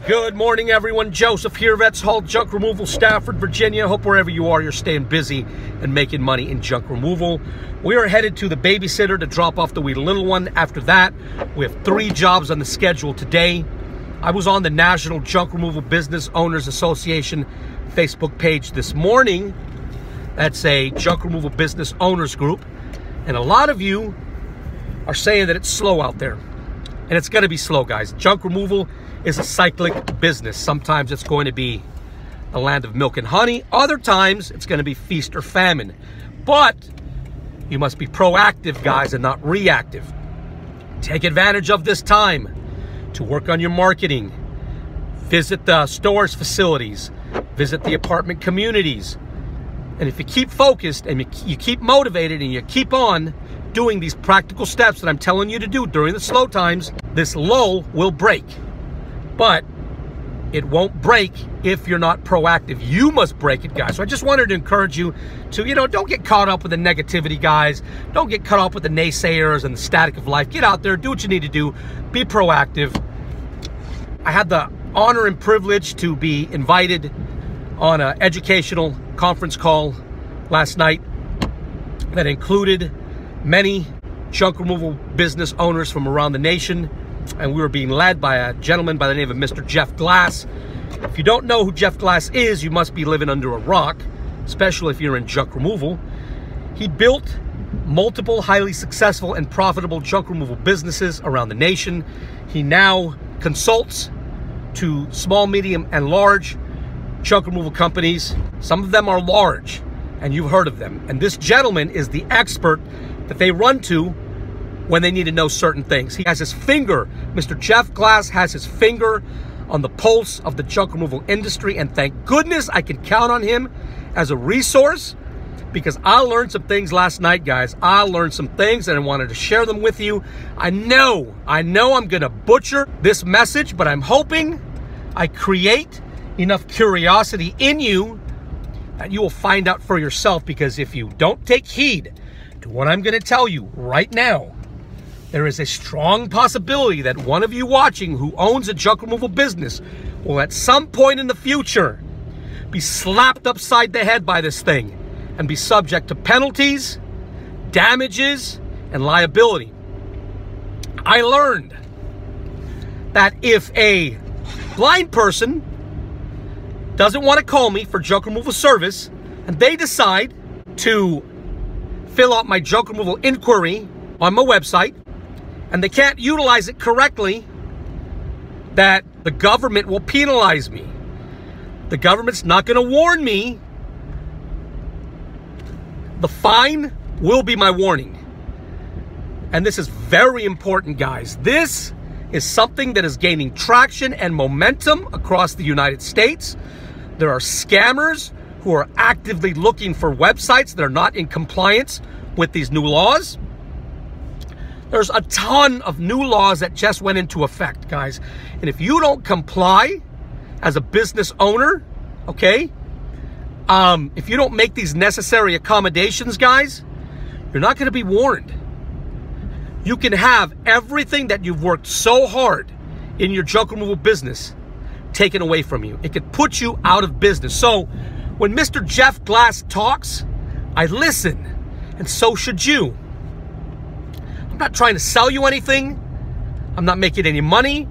Good morning, everyone. Joseph here, Vets Haul Junk Removal, Stafford, Virginia. Hope wherever you are, you're staying busy and making money in junk removal. We are headed to the babysitter to drop off the wee little one. After that, we have 3 jobs on the schedule today. I was on the National Junk Removal Business Owners Association Facebook page this morning. That's a junk removal business owners group. And a lot of you are saying that it's slow out there. And it's going to be slow, guys. Junk removal is a cyclic business. Sometimes it's going to be a land of milk and honey. Other times it's going to be feast or famine. But you must be proactive, guys, and not reactive. Take advantage of this time to work on your marketing. Visit the stores, facilities. Visit the apartment communities. And if you keep focused and you keep motivated and you keep on doing these practical steps that I'm telling you to do during the slow times, this lull will break. But it won't break if you're not proactive. You must break it, guys. So I just wanted to encourage you to, don't get caught up with the negativity, guys. Don't get caught up with the naysayers and the static of life. Get out there, do what you need to do, be proactive. I had the honor and privilege to be invited on an educational conference call last night that included many junk removal business owners from around the nation, and we were being led by a gentleman by the name of Mr. Jeff Glass. If you don't know who Jeff Glass is, you must be living under a rock, especially if you're in junk removal. He built multiple highly successful and profitable junk removal businesses around the nation. He now consults to small, medium, and large junk removal companies. Some of them are large, and you've heard of them. And this gentleman is the expert that they run to when they need to know certain things. He has his finger, Mr. Jeff Glass has his finger on the pulse of the junk removal industry, and thank goodness I can count on him as a resource, because I learned some things last night, guys. I learned some things and I wanted to share them with you. I know I'm gonna butcher this message, but I'm hoping I create enough curiosity in you that you will find out for yourself, because if you don't take heed to what I'm gonna tell you right now, there is a strong possibility that one of you watching who owns a junk removal business will at some point in the future be slapped upside the head by this thing and be subject to penalties, damages, and liability. I learned that if a blind person doesn't want to call me for junk removal service and they decide to fill out my junk removal inquiry on my website, and they can't utilize it correctly, that the government will penalize me. The government's not going to warn me. The fine will be my warning. And this is very important, guys. This is something that is gaining traction and momentum across the United States. There are scammers who are actively looking for websites that are not in compliance with these new laws. There's a ton of new laws that just went into effect, guys. And if you don't comply as a business owner, okay, if you don't make these necessary accommodations, guys, you're not going to be warned. You can have everything that you've worked so hard in your junk removal business taken away from you. It could put you out of business. So when Mr. Jeff Glass talks, I listen, and so should you. I'm not trying to sell you anything. I'm not making any money.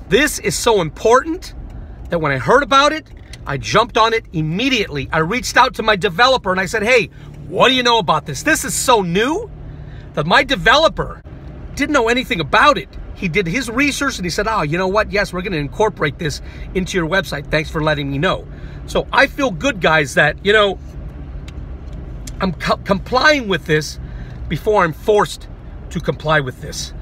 This is so important that when I heard about it, I jumped on it immediately. I reached out to my developer and I said, hey, what do you know about this? This is so new that my developer didn't know anything about it. He did his research and he said, oh, you know what? Yes, we're going to incorporate this into your website. Thanks for letting me know. So I feel good, guys, that, I'm complying with this before I'm forced to comply with this.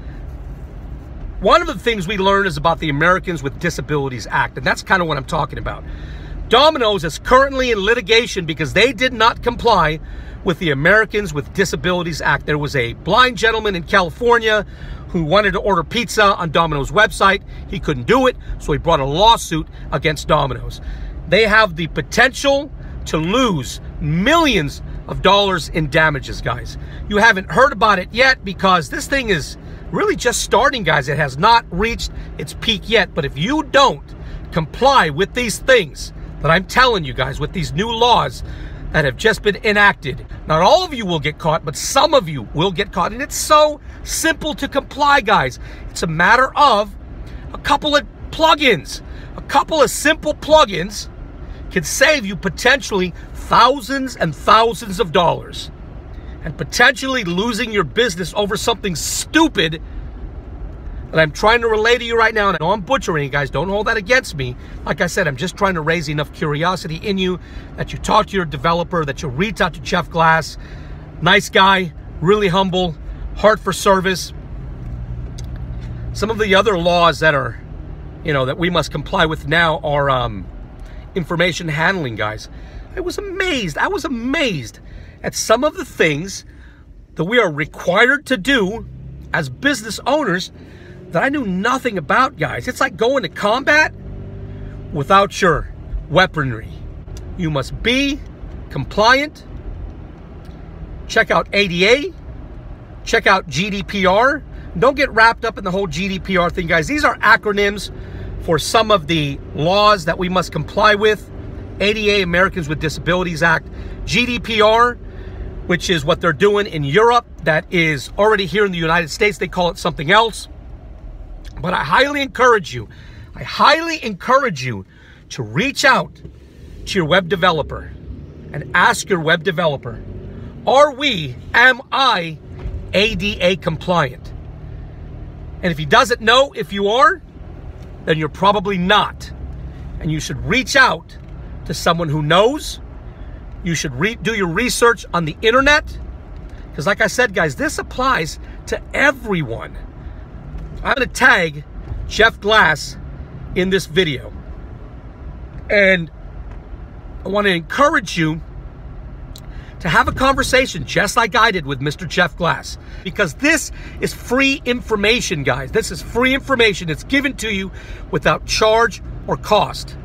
One of the things we learn is about the Americans with Disabilities Act, and that's kind of what I'm talking about. Domino's is currently in litigation because they did not comply with the Americans with Disabilities Act. There was a blind gentleman in California who wanted to order pizza on Domino's website. He couldn't do it, so he brought a lawsuit against Domino's. They have the potential to lose millions of dollars in damages, guys. You haven't heard about it yet because this thing is really just starting, guys. It has not reached its peak yet. But if you don't comply with these things that I'm telling you guys, with these new laws that have just been enacted, not all of you will get caught, but some of you will get caught. And it's so simple to comply, guys. It's a matter of a couple of plugins. A couple of simple plugins can save you potentially thousands and thousands of dollars, and potentially losing your business over something stupid that I'm trying to relay to you right now. And I know I'm butchering it, guys. Don't hold that against me. Like I said, I'm just trying to raise enough curiosity in you that you talk to your developer, that you reach out to Jeff Glass. Nice guy, really humble, heart for service. Some of the other laws that are, that we must comply with now are information handling, guys. I was amazed at some of the things that we are required to do as business owners that I knew nothing about, guys. It's like going to combat without your weaponry. You must be compliant. Check out ADA. Check out GDPR. Don't get wrapped up in the whole GDPR thing, guys. These are acronyms for some of the laws that we must comply with. ADA, Americans with Disabilities Act. GDPR, which is what they're doing in Europe, that is already here in the United States. They call it something else. But I highly encourage you to reach out to your web developer and ask your web developer, am I ADA compliant? And if he doesn't know if you are, then you're probably not. And you should reach out to someone who knows. You should do your research on the internet. Because like I said, guys, this applies to everyone. I'm going to tag Jeff Glass in this video. And I want to encourage you to have a conversation just like I did with Mr. Jeff Glass. Because this is free information, guys. This is free information. It's given to you without charge or cost.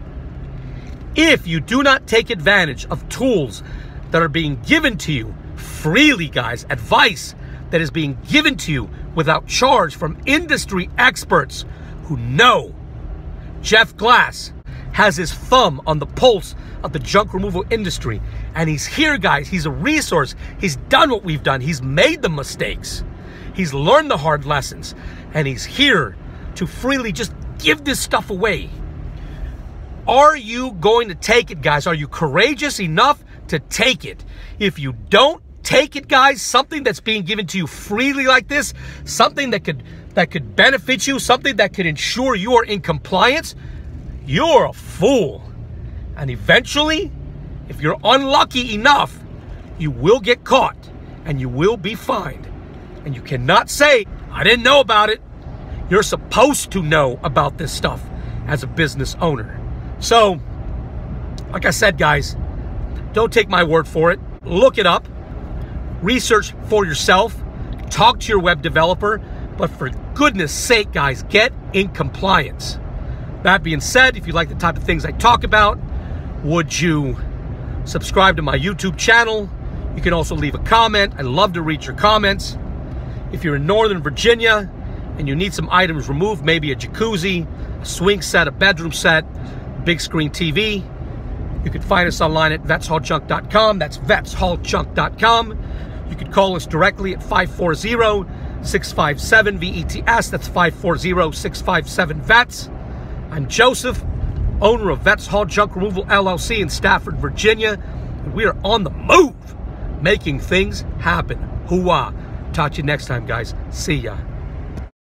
If you do not take advantage of tools that are being given to you freely, guys, advice that is being given to you without charge from industry experts who know. Jeff Glass has his thumb on the pulse of the junk removal industry, and he's here, guys. He's a resource. He's done what we've done. He's made the mistakes. He's learned the hard lessons, and he's here to freely just give this stuff away. Are you going to take it, guys? Are you courageous enough to take it? If you don't take it, guys, something that's being given to you freely like this, something that could benefit you, something that could ensure you are in compliance, you're a fool. And eventually, if you're unlucky enough, you will get caught and you will be fined. And you cannot say, I didn't know about it. You're supposed to know about this stuff as a business owner. So, like I said, guys, don't take my word for it. Look it up. Research for yourself. Talk to your web developer. But for goodness sake, guys, get in compliance. That being said, if you like the type of things I talk about, would you subscribe to my YouTube channel? You can also leave a comment. I love to read your comments. If you're in Northern Virginia and you need some items removed, maybe a jacuzzi, a swing set, a bedroom set, big screen TV, you can find us online at vetshauljunk.com. That's vetshauljunk.com. You can call us directly at 540-657-VETS. That's 540-657-VETS. I'm Joseph, owner of Vets Haul Junk Removal LLC in Stafford, Virginia. And we are on the move, making things happen. Hooah. Talk to you next time, guys. See ya.